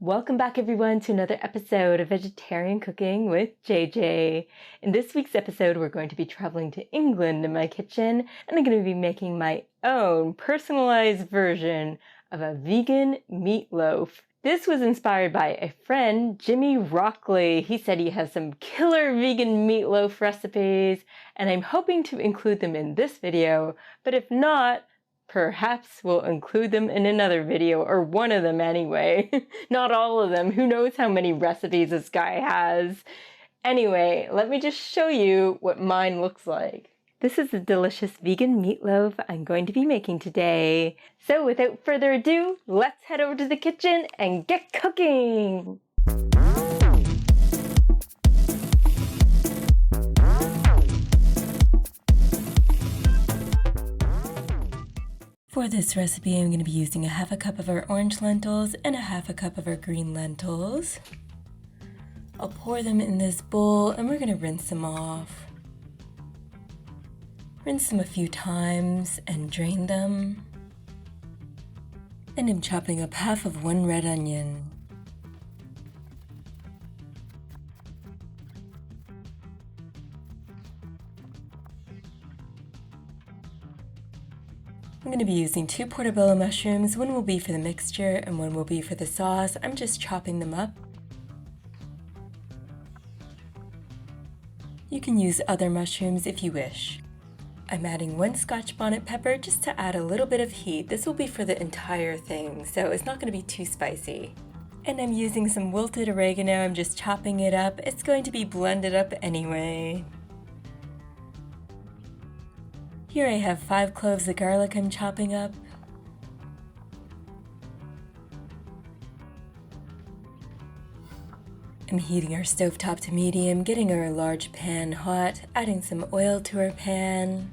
Welcome back everyone to another episode of Vegetarian Cooking with JJ. In this week's episode, we're going to be traveling to England in my kitchen, and I'm going to be making my own personalized version of a vegan meatloaf. This was inspired by a friend, Jimmy Rockley. He said he has some killer vegan meatloaf recipes, and I'm hoping to include them in this video, but if not, perhaps we'll include them in another video, or one of them anyway. Not all of them. Who knows how many recipes this guy has. Anyway, let me just show you what mine looks like. This is the delicious vegan meatloaf I'm going to be making today. So without further ado, let's head over to the kitchen and get cooking! For this recipe, I'm going to be using a half a cup of our orange lentils and a half a cup of our green lentils. I'll pour them in this bowl and we're going to rinse them off. Rinse them a few times and drain them. And I'm chopping up half of one red onion. I'm going to be using 2 portobello mushrooms. One will be for the mixture and one will be for the sauce. I'm just chopping them up. You can use other mushrooms if you wish. I'm adding 1 Scotch Bonnet Pepper just to add a little bit of heat. This will be for the entire thing, so it's not going to be too spicy. And I'm using some wilted oregano. I'm just chopping it up. It's going to be blended up anyway. Here I have 5 cloves of garlic I'm chopping up. I'm heating our stovetop to medium, getting our large pan hot, adding some oil to our pan.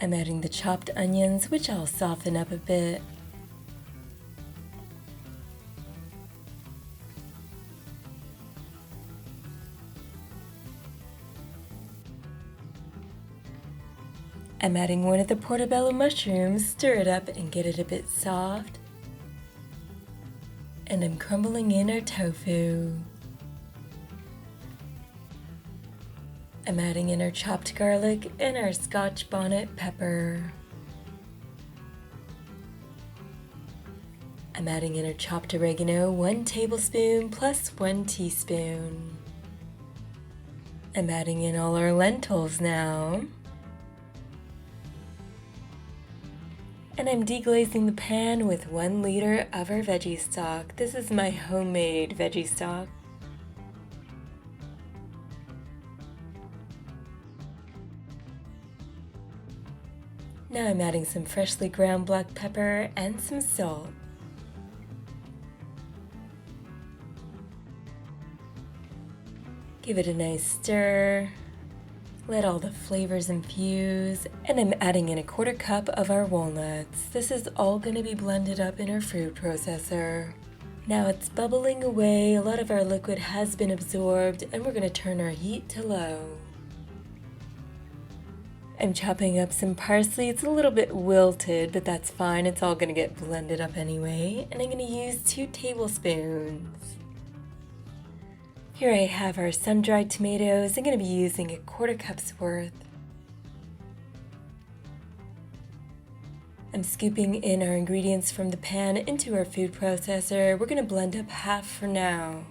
I'm adding the chopped onions, which I'll soften up a bit. I'm adding one of the portobello mushrooms, stir it up and get it a bit soft. And I'm crumbling in our tofu. I'm adding in our chopped garlic and our Scotch Bonnet Pepper. I'm adding in our chopped oregano, 1 tablespoon plus 1 teaspoon. I'm adding in all our lentils now. And I'm deglazing the pan with 1 liter of our veggie stock. This is my homemade veggie stock. Now I'm adding some freshly ground black pepper and some salt. Give it a nice stir. Let all the flavors infuse, and I'm adding in a 1/4 cup of our walnuts. This is all going to be blended up in our food processor. Now it's bubbling away, a lot of our liquid has been absorbed, and we're going to turn our heat to low. I'm chopping up some parsley. It's a little bit wilted, but that's fine. It's all going to get blended up anyway, and I'm going to use 2 tablespoons. Here I have our sun-dried tomatoes. I'm going to be using a 1/4 cup's worth. I'm scooping in our ingredients from the pan into our food processor. We're going to blend up half for now.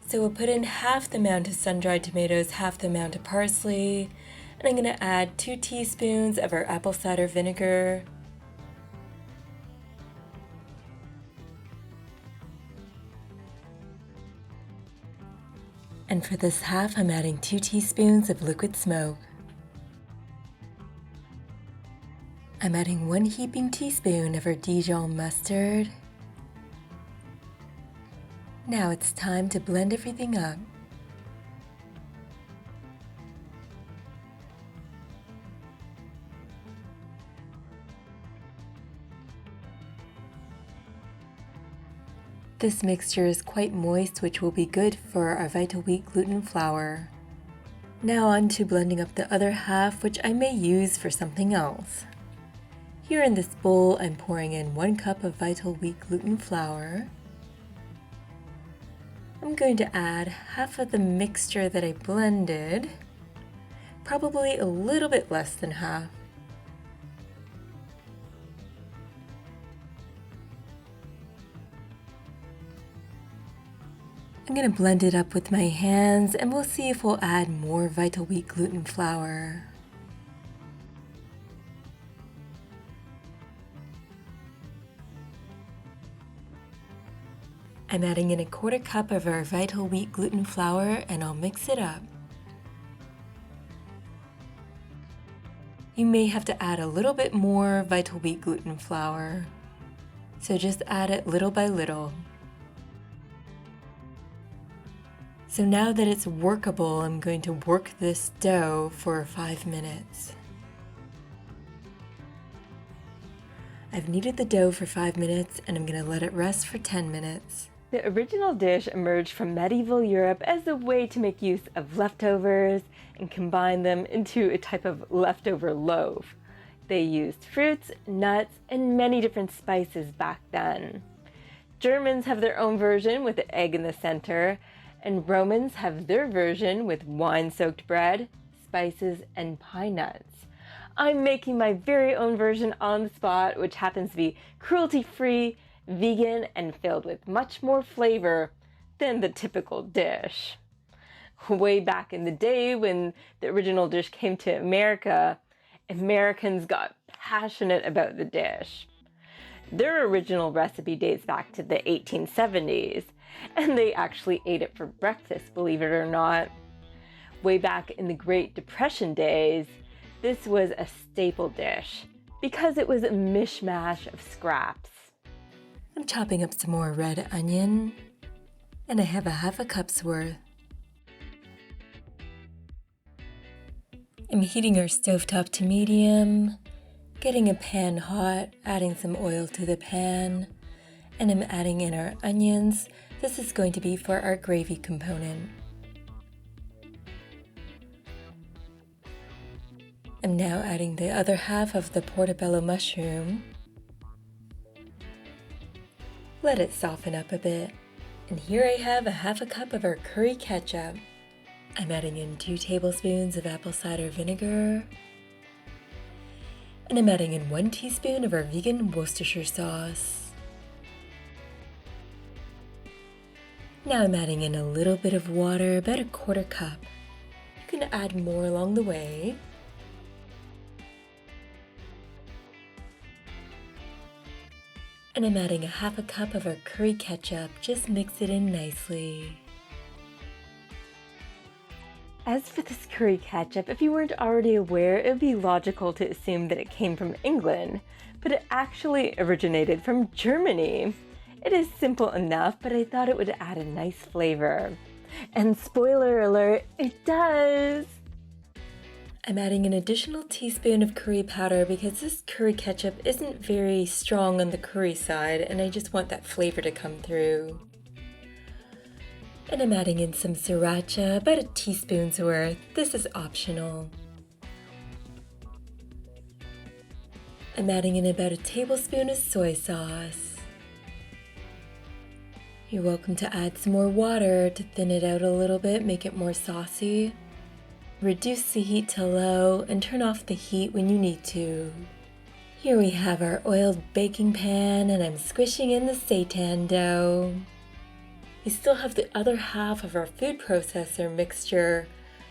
So we'll put in half the amount of sun-dried tomatoes, half the amount of parsley, and I'm going to add 2 teaspoons of our apple cider vinegar. And for this half, I'm adding 2 teaspoons of liquid smoke. I'm adding 1 heaping teaspoon of our Dijon mustard. Now it's time to blend everything up. This mixture is quite moist, which will be good for our Vital Wheat gluten flour. Now on to blending up the other half, which I may use for something else. Here in this bowl, I'm pouring in 1 cup of Vital Wheat gluten flour. I'm going to add half of the mixture that I blended, probably a little bit less than half. I'm going to blend it up with my hands and we'll see if we'll add more Vital Wheat gluten flour. I'm adding in a 1/4 cup of our Vital Wheat gluten flour and I'll mix it up. You may have to add a little bit more Vital Wheat gluten flour, so just add it little by little. So now that it's workable, I'm going to work this dough for 5 minutes. I've kneaded the dough for 5 minutes and I'm going to let it rest for 10 minutes. The original dish emerged from medieval Europe as a way to make use of leftovers and combine them into a type of leftover loaf. They used fruits, nuts, and many different spices back then. Germans have their own version with the egg in the center, and Romans have their version with wine-soaked bread, spices, and pine nuts. I'm making my very own version on the spot, which happens to be cruelty-free, vegan, and filled with much more flavor than the typical dish. Way back in the day when the original dish came to America, Americans got passionate about the dish. Their original recipe dates back to the 1870s, and they actually ate it for breakfast, believe it or not. Way back in the Great Depression days, this was a staple dish because it was a mishmash of scraps. I'm chopping up some more red onion, and I have a 1/2 cup's worth. I'm heating our stovetop to medium, getting a pan hot, adding some oil to the pan, and I'm adding in our onions. This is going to be for our gravy component. I'm now adding the other half of the Portobello Mushroom. Let it soften up a bit. And here I have a 1/2 cup of our curry ketchup. I'm adding in 2 tablespoons of apple cider vinegar. And I'm adding in 1 teaspoon of our vegan Worcestershire sauce. Now I'm adding in a little bit of water, about a 1/4 cup. You can add more along the way. And I'm adding a 1/2 cup of our curry ketchup. Just mix it in nicely. As for this curry ketchup, if you weren't already aware, it would be logical to assume that it came from England, but it actually originated from Germany. It is simple enough, but I thought it would add a nice flavor. And spoiler alert, it does! I'm adding an additional teaspoon of curry powder because this curry ketchup isn't very strong on the curry side, and I just want that flavor to come through. And I'm adding in some sriracha, about a teaspoon's worth. This is optional. I'm adding in about a tablespoon of soy sauce. You're welcome to add some more water to thin it out a little bit, make it more saucy. Reduce the heat to low and turn off the heat when you need to. Here we have our oiled baking pan and I'm squishing in the seitan dough. We still have the other half of our food processor mixture.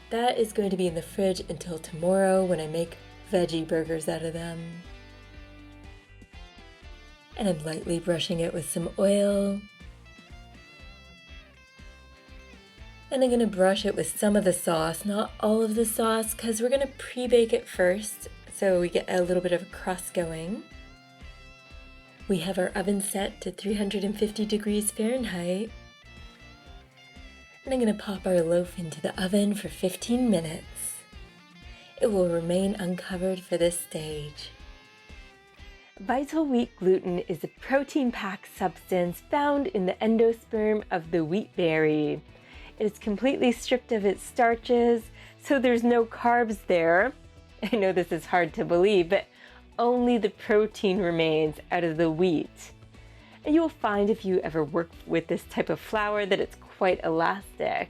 That is going to be in the fridge until tomorrow when I make veggie burgers out of them. And I'm lightly brushing it with some oil. And I'm going to brush it with some of the sauce, not all of the sauce, because we're going to pre-bake it first so we get a little bit of a crust going. We have our oven set to 350 degrees Fahrenheit. And I'm going to pop our loaf into the oven for 15 minutes. It will remain uncovered for this stage. Vital wheat gluten is a protein-packed substance found in the endosperm of the wheat berry. It is completely stripped of its starches, so there's no carbs there. I know this is hard to believe, but only the protein remains out of the wheat. And you will find if you ever work with this type of flour that it's quite elastic.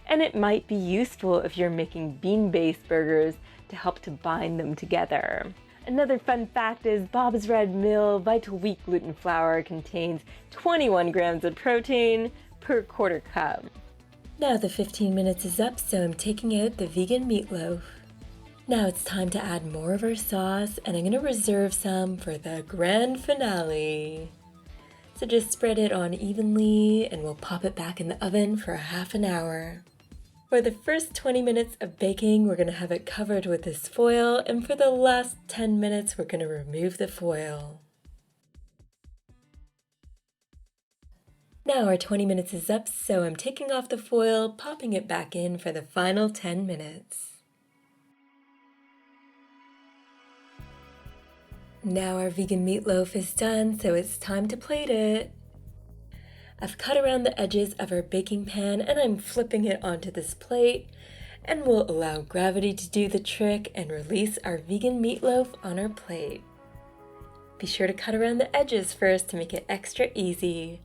And it might be useful if you're making bean-based burgers to help to bind them together. Another fun fact is Bob's Red Mill Vital Wheat gluten flour contains 21 grams of protein per quarter cup. Now the 15 minutes is up, so I'm taking out the vegan meatloaf. Now it's time to add more of our sauce, and I'm going to reserve some for the grand finale. So just spread it on evenly, and we'll pop it back in the oven for half an hour. For the first 20 minutes of baking, we're going to have it covered with this foil, and for the last 10 minutes, we're going to remove the foil. Now our 20 minutes is up, so I'm taking off the foil, popping it back in for the final 10 minutes. Now our vegan meatloaf is done, so it's time to plate it. I've cut around the edges of our baking pan and I'm flipping it onto this plate, and we'll allow gravity to do the trick and release our vegan meatloaf on our plate. Be sure to cut around the edges first to make it extra easy.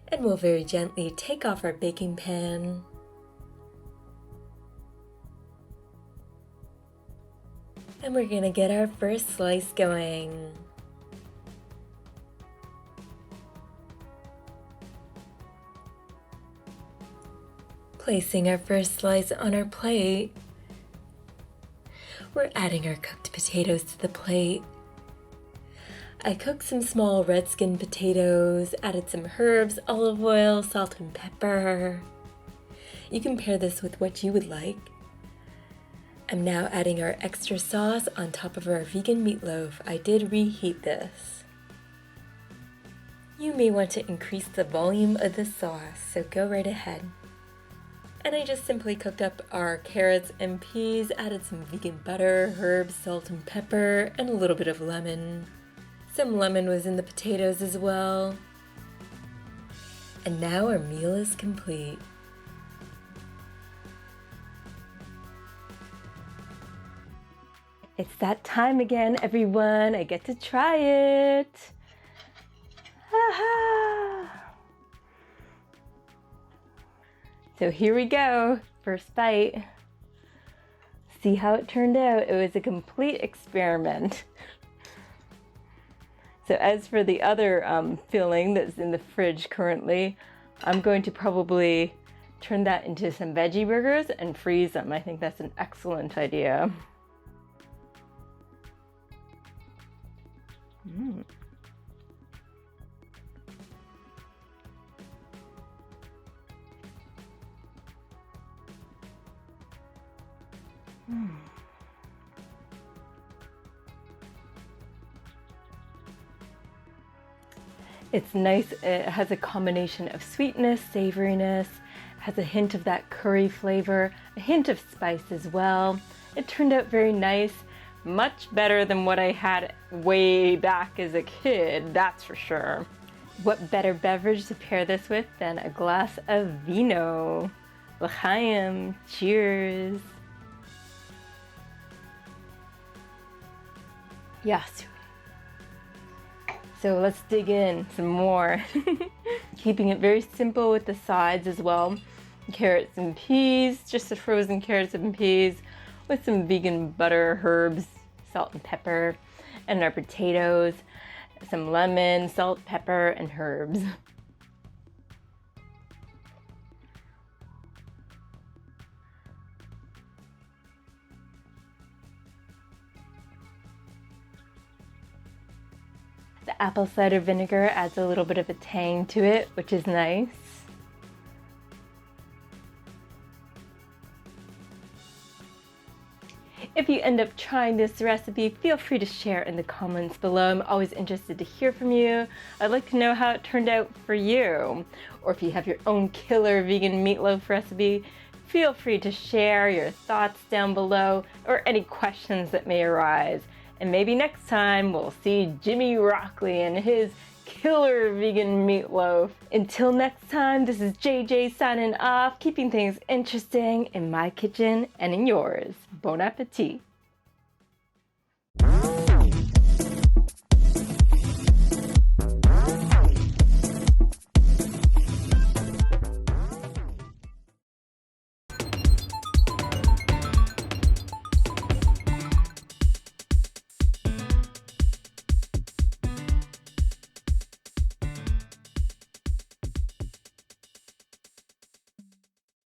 And we'll very gently take off our baking pan. And we're gonna get our first slice going. Placing our first slice on our plate, we're adding our cooked potatoes to the plate. I cooked some small red skin potatoes, added some herbs, olive oil, salt and pepper. You can pair this with what you would like. I'm now adding our extra sauce on top of our vegan meatloaf. I did reheat this. You may want to increase the volume of the sauce, so go right ahead. And I just simply cooked up our carrots and peas, added some vegan butter, herbs, salt and pepper, and a little bit of lemon. Some lemon was in the potatoes as well. And now our meal is complete. It's that time again, everyone. I get to try it. So here we go, first bite. See how it turned out. It was a complete experiment. So as for the other filling that's in the fridge currently, I'm going to probably turn that into some veggie burgers and freeze them. I think that's an excellent idea. It's nice, it has a combination of sweetness, savoriness, has a hint of that curry flavor, a hint of spice as well. It turned out very nice, much better than what I had way back as a kid, that's for sure. What better beverage to pair this with than a glass of vino? L'chaim, cheers. Yes. So let's dig in some more. Keeping it very simple with the sides as well. Carrots and peas, just the frozen carrots and peas with some vegan butter, herbs, salt and pepper, and our potatoes, some lemon, salt, pepper, and herbs. The apple cider vinegar adds a little bit of a tang to it, which is nice. If you end up trying this recipe, feel free to share in the comments below. I'm always interested to hear from you. I'd like to know how it turned out for you. Or if you have your own killer vegan meatloaf recipe, feel free to share your thoughts down below or any questions that may arise. And maybe next time we'll see Jimmy Rockley and his killer vegan meatloaf. Until next time, this is JJ signing off, keeping things interesting in my kitchen and in yours. Bon appetit.